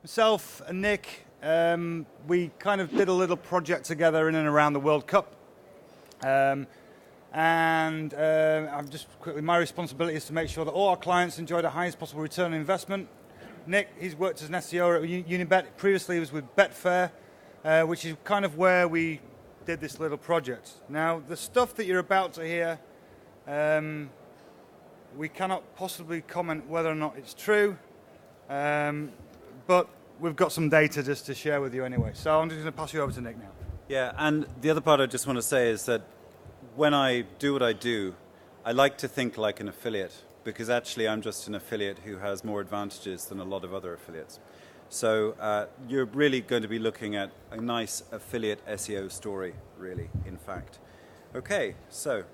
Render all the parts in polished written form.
Myself and Nick, we kind of did a little project together in and around the World Cup. I'm just quickly, my responsibility is to make sure that all our clients enjoy the highest possible return on investment. Nick, he's worked as an SEO at Unibet. Previously he was with Betfair, which is kind of where we did this little project. Now, the stuff that you're about to hear, we cannot possibly comment whether or not it's true, but we've got some data just to share with you anyway. So I'm just going to pass you over to Nick now. Yeah, and the other part I just want to say is that when I do what I do, I like to think like an affiliate, because actually I'm just an affiliate who has more advantages than a lot of other affiliates. So you're really going to be looking at a nice affiliate SEO story, really, in fact. Okay, so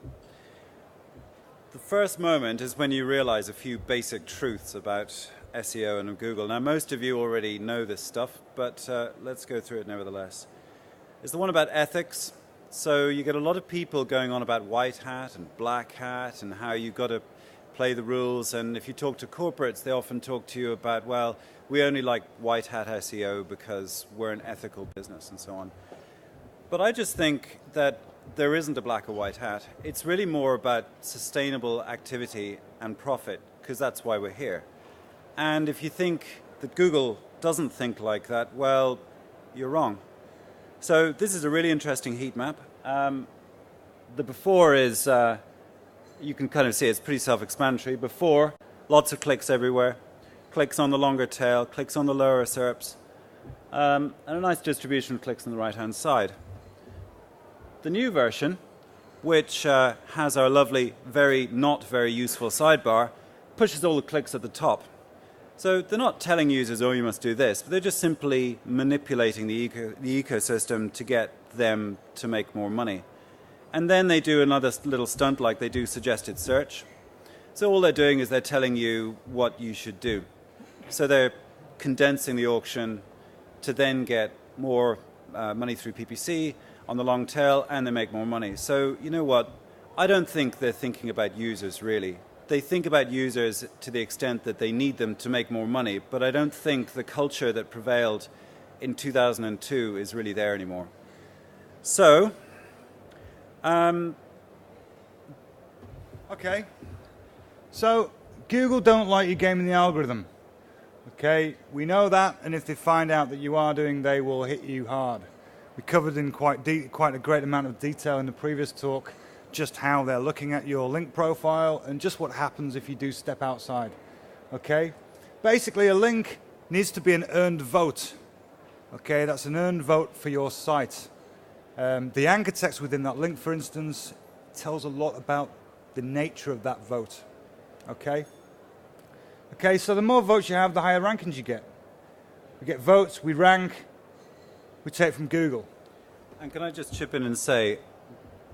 the first moment is when you realize a few basic truths about SEO and Google. Now, most of you already know this stuff, but let's go through it nevertheless. It's the one about ethics. So you get a lot of people going on about white hat and black hat and how you've got to play the rules. And if you talk to corporates, they often talk to you about, well, we only like white hat SEO because we're an ethical business and so on. But I just think that there isn't a black or white hat. It's really more about sustainable activity and profit, because that's why we're here. And if you think that Google doesn't think like that, well, you're wrong. So this is a really interesting heat map. The before is, you can kind of see it's pretty self-explanatory. Before, lots of clicks everywhere. Clicks on the longer tail, clicks on the lower SERPs, and a nice distribution of clicks on the right-hand side. The new version, which has our lovely, not very useful sidebar, pushes all the clicks at the top. So they're not telling users, oh, you must do this, but they're just simply manipulating the ecosystem to get them to make more money. And then they do another little stunt like they do suggested search. So all they're doing is they're telling you what you should do. So they're condensing the auction to then get more money through PPC on the long tail, and they make more money. So you know what? I don't think they're thinking about users, really. They think about users to the extent that they need them to make more money, but I don't think the culture that prevailed in 2002 is really there anymore. So, okay. So, Google don't like you gaming the algorithm. Okay, we know that, and if they find out that you are doing, they will hit you hard. We covered in quite a great amount of detail in the previous talk just how they're looking at your link profile and just what happens if you do step outside. Okay, basically a link needs to be an earned vote. Okay, that's an earned vote for your site. The anchor text within that link, for instance, tells a lot about the nature of that vote. Okay. Okay, so the more votes you have, the higher rankings you get. We get votes, we rank, we take from Google. And can I just chip in and say,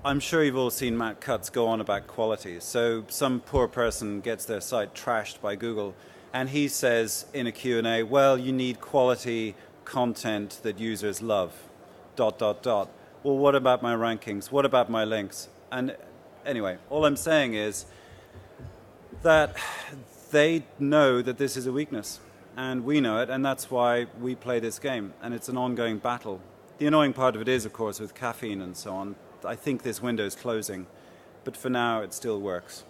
I'm sure you've all seen Matt Cutts go on about quality. So some poor person gets their site trashed by Google, and he says in a Q&A, well, you need quality content that users love, ... Well, what about my rankings? What about my links? And anyway, all I'm saying is that they know that this is a weakness, and we know it, and that's why we play this game, and it's an ongoing battle. The annoying part of it is, of course, with caffeine and so on, I think this window is closing, but for now it still works.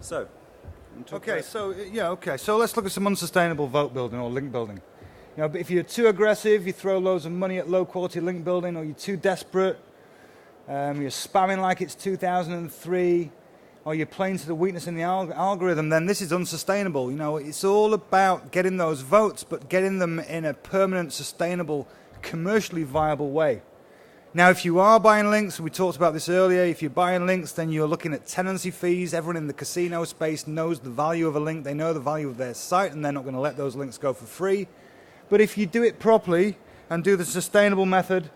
So, okay, so let's look at some unsustainable vote building or link building. You know, but if you're too aggressive, you throw loads of money at low quality link building, or you're too desperate, you're spamming like it's 2003, or you're playing to the weakness in the algorithm, then this is unsustainable. You know, it's all about getting those votes, but getting them in a permanent, sustainable, commercially viable way. Now, if you are buying links, we talked about this earlier, if you're buying links, then you're looking at tenancy fees. Everyone in the casino space knows the value of a link. They know the value of their site, and they're not going to let those links go for free. But if you do it properly and do the sustainable method,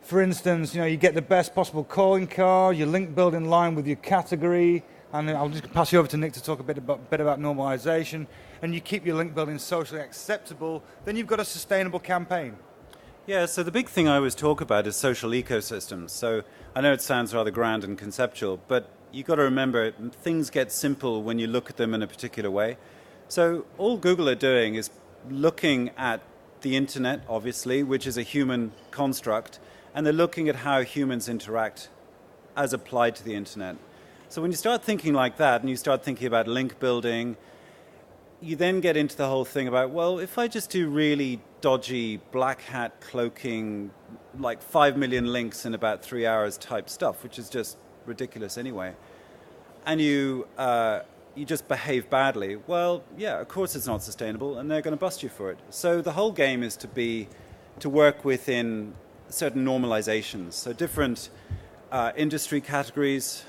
for instance, you get the best possible calling card, your link build in line with your category, and I'll just pass you over to Nick to talk a bit about normalization, and you keep your link building socially acceptable, then you've got a sustainable campaign. Yeah, so the big thing I always talk about is social ecosystems. So I know it sounds rather grand and conceptual, but you've got to remember things get simple when you look at them in a particular way. So all Google are doing is looking at the internet, obviously, which is a human construct, and they're looking at how humans interact as applied to the internet. So when you start thinking like that and you start thinking about link building, you then get into the whole thing about, well, if I just do really dodgy black hat cloaking, like 5 million links in about 3 hours type stuff, which is just ridiculous anyway, and you just behave badly, well, yeah, of course it's not sustainable, and they're going to bust you for it. So the whole game is to work within certain normalizations. So different industry categories,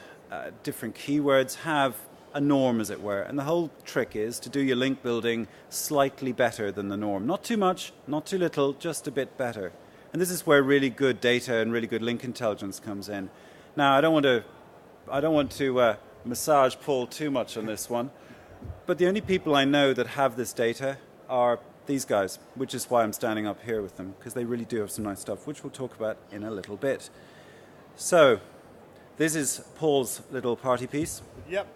different keywords have a norm, as it were. And the whole trick is to do your link building slightly better than the norm. Not too much, not too little, just a bit better. And this is where really good data and really good link intelligence comes in. Now, I don't want to massage Paul too much on this one, but the only people I know that have this data are these guys, which is why I'm standing up here with them, because they really do have some nice stuff, which we'll talk about in a little bit. So, this is Paul's little party piece. Yep.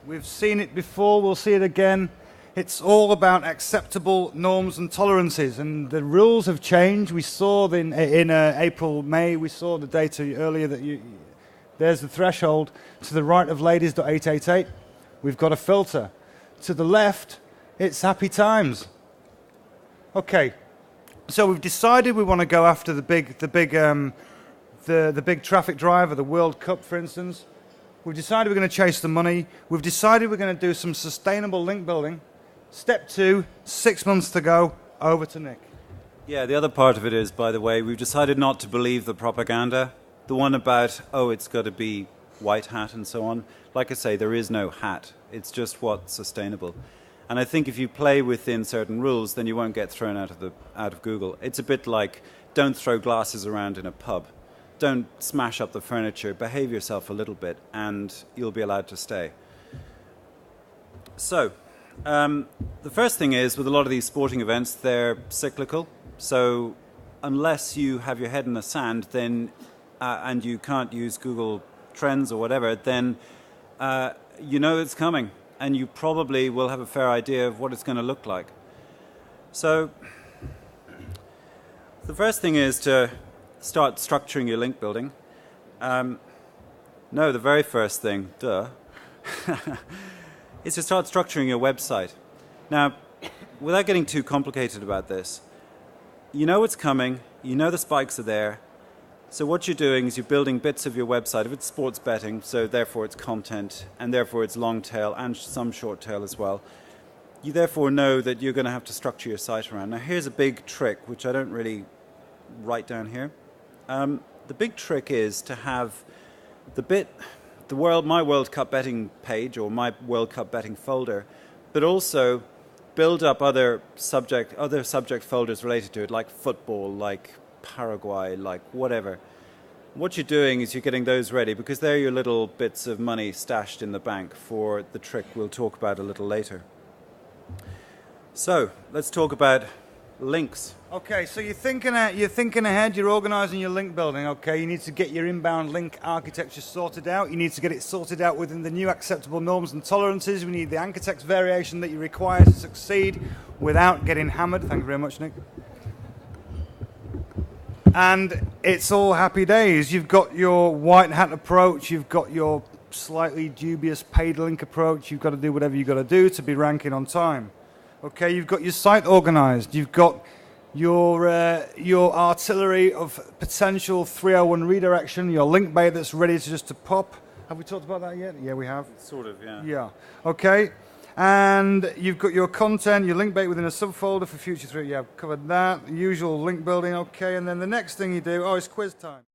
We've seen it before, we'll see it again. It's all about acceptable norms and tolerances, and the rules have changed. We saw in April, May, we saw the data earlier that there's the threshold. To the right of ladies.888, we've got a filter. To the left, it's happy times. Okay, so we've decided we want to go after the big traffic driver, the World Cup, for instance. We've decided we're going to chase the money. We've decided we're going to do some sustainable link building. Step 2, 6 months to go. Over to Nick. Yeah, the other part of it is, by the way, we've decided not to believe the propaganda. The one about, it's got to be white hat and so on. Like I say, there is no hat. It's just what's sustainable. And I think if you play within certain rules, then you won't get thrown out of Google. It's a bit like, don't throw glasses around in a pub. Don't smash up the furniture, behave yourself a little bit, and you'll be allowed to stay. So, the first thing is, with a lot of these sporting events, they're cyclical. So, unless you have your head in the sand, then, and you can't use Google Trends or whatever, then you know it's coming, and you probably will have a fair idea of what it's going to look like. So, the first thing is to start structuring your link building. No, the very first thing, is to start structuring your website. Now, without getting too complicated about this, you know it's coming, you know the spikes are there, so what you're doing is you're building bits of your website. If it's sports betting, so therefore it's content, and therefore it's long tail and some short tail as well, you therefore know that you're going to have to structure your site around. Now here's a big trick, which I don't really write down here. The big trick is to have my World Cup betting page or my World Cup betting folder, but also build up other subject folders related to it, like football, like Paraguay, like whatever. What you're doing is you're getting those ready because they're your little bits of money stashed in the bank for the trick we'll talk about a little later. So let's talk about links. Okay, so you're thinking ahead, you're organizing your link building. Okay, you need to get your inbound link architecture sorted out. You need to get it sorted out within the new acceptable norms and tolerances. We need the anchor text variation that you require to succeed without getting hammered. Thank you very much, Nick. And it's all happy days. You've got your white hat approach, you've got your slightly dubious paid link approach. You've got to do whatever you've got to do to be ranking on time. Okay, you've got your site organized. You've got your artillery of potential 301 redirection, your link bait that's ready to just to pop. Have we talked about that yet? Yeah, we have. Sort of, yeah. Yeah. Okay. And you've got your content, your link bait within a subfolder for future through. Yeah, I've covered that. Usual link building, okay. And then the next thing you do, it's quiz time.